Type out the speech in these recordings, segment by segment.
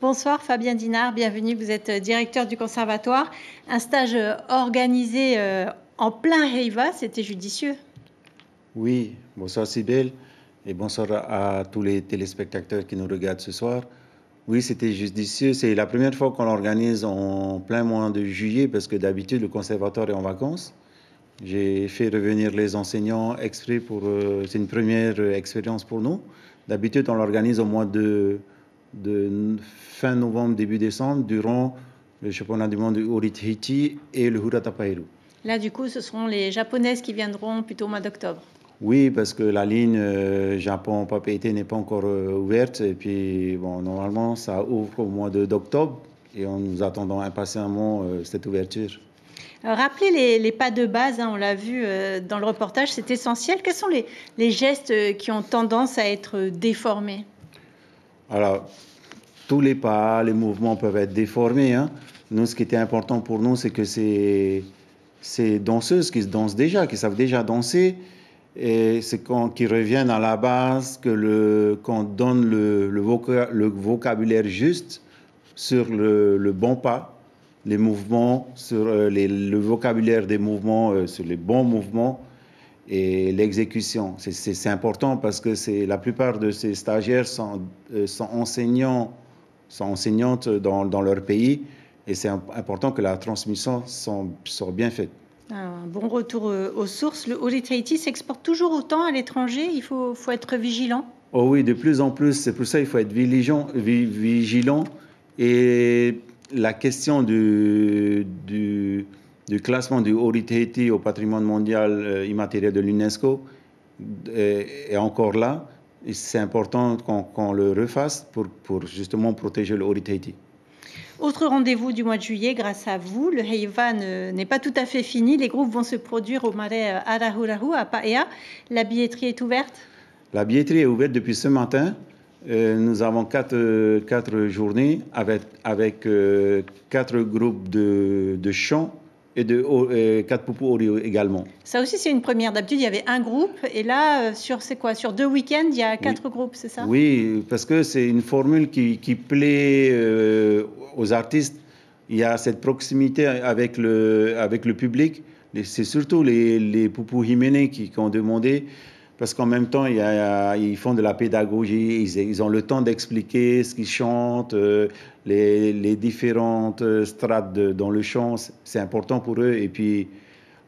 Bonsoir Fabien Dinard, bienvenue. Vous êtes directeur du conservatoire. Un stage organisé en plein Heiva, c'était judicieux. Oui, bonsoir Sybelle et bonsoir à tous les téléspectateurs qui nous regardent ce soir. Oui, c'était judicieux. C'est la première fois qu'on l'organise en plein mois de juillet parce que d'habitude le conservatoire est en vacances. J'ai fait revenir les enseignants exprès pour... c'est une première expérience pour nous. D'habitude, on l'organise au mois de fin novembre, début décembre, durant le championnat du monde du Ori-Tahiti et le Huratapairu. Là, du coup, ce seront les Japonaises qui viendront plutôt au mois d'octobre. Oui, parce que la ligne Japon-Papeete n'est pas encore ouverte. Et puis, bon, normalement, ça ouvre au mois d'octobre. Et nous attendons impatiemment cette ouverture. Alors, rappelez les pas de base, hein, on l'a vu dans le reportage, c'est essentiel. Quels sont les gestes qui ont tendance à être déformés? Alors, tous les pas, les mouvements peuvent être déformés. Hein. Nous, ce qui était important pour nous, c'est que ces danseuses qui dansent déjà, qui savent déjà danser, et c'est qu'ils reviennent à la base, qu'on donne le vocabulaire juste sur le bon pas, les mouvements, sur le vocabulaire des mouvements, sur les bons mouvements et l'exécution. C'est important parce que la plupart de ces stagiaires sont enseignantes dans leur pays et c'est important que la transmission soit bien faite. Un bon retour aux sources. Le Ori-Tahiti s'exporte toujours autant à l'étranger. Il faut être vigilant. Oh oui, de plus en plus. C'est pour ça qu'il faut être vigilant. Et la question du classement du Ori-Tahiti au patrimoine mondial immatériel de l'UNESCO est encore là. Et c'est important qu'on le refasse pour justement protéger le Ori-Tahiti. Autre rendez-vous du mois de juillet, grâce à vous, le Heiva n'est pas tout à fait fini. Les groupes vont se produire au marais Arahurahu à Paea. La billetterie est ouverte? La billetterie est ouverte depuis ce matin. Nous avons quatre journées avec 4 groupes de chant et 4 poupous Orio également. Ça aussi, c'est une première. D'habitude, il y avait un groupe. Et là, sur 2 week-ends, il y a 4 groupes, c'est ça? Oui, parce que c'est une formule qui plaît aux artistes. Il y a cette proximité avec le public. C'est surtout les poupous Jiménez qui ont demandé, parce qu'en même temps, ils font de la pédagogie, ils ont le temps d'expliquer ce qu'ils chantent, les différentes strates dans le chant. C'est important pour eux. Et puis,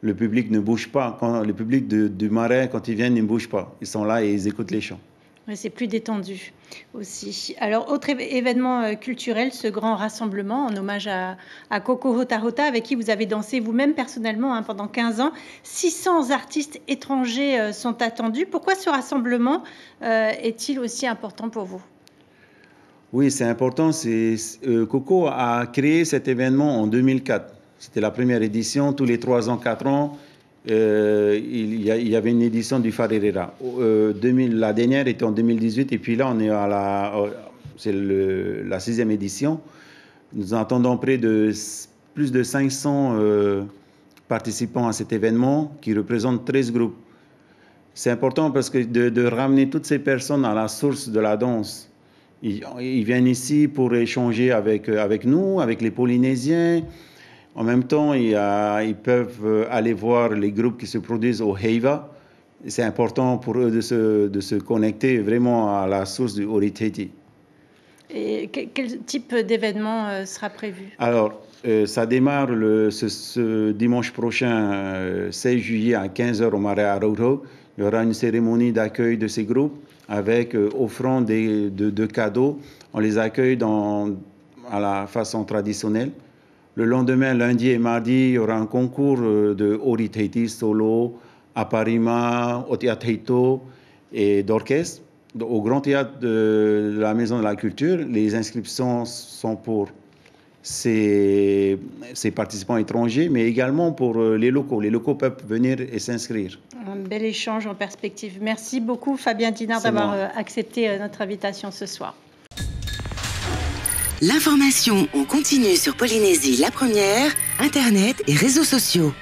le public ne bouge pas. Le public du marais, quand ils viennent, ils ne bougent pas. Ils sont là et ils écoutent les chants. Oui, c'est plus détendu aussi. Alors, autre événement culturel, ce grand rassemblement en hommage à Koko Hota Hota, avec qui vous avez dansé vous-même personnellement pendant 15 ans. 600 artistes étrangers sont attendus. Pourquoi ce rassemblement est-il aussi important pour vous? Oui, c'est important. Koko a créé cet événement en 2004. C'était la première édition. Tous les 3 ans, 4 ans, il y avait une édition du Farerera. La dernière était en 2018 et puis là, on est c'est la 6e édition. Nous attendons plus de 500 participants à cet événement qui représentent 13 groupes. C'est important parce que de ramener toutes ces personnes à la source de la danse. Ils viennent ici pour échanger avec nous, avec les Polynésiens. En même temps, ils peuvent aller voir les groupes qui se produisent au Heiva. C'est important pour eux de se connecter vraiment à la source du Ori-Tahiti. Et quel type d'événement sera prévu? Alors, ça démarre ce dimanche prochain, 16 juillet à 15h au marais Arahurahu. Il y aura une cérémonie d'accueil de ces groupes avec offrant de cadeaux. On les accueille à la façon traditionnelle. Le lendemain, lundi et mardi, il y aura un concours de Ori-Tahiti solo, Aparima, Otiateito et d'orchestre. Au Grand Théâtre de la Maison de la Culture, les inscriptions sont pour ces participants étrangers, mais également pour les locaux. Les locaux peuvent venir et s'inscrire. Un bel échange en perspective. Merci beaucoup, Fabien Dinard, d'avoir accepté notre invitation ce soir. L'information en continu sur Polynésie la première, Internet et réseaux sociaux.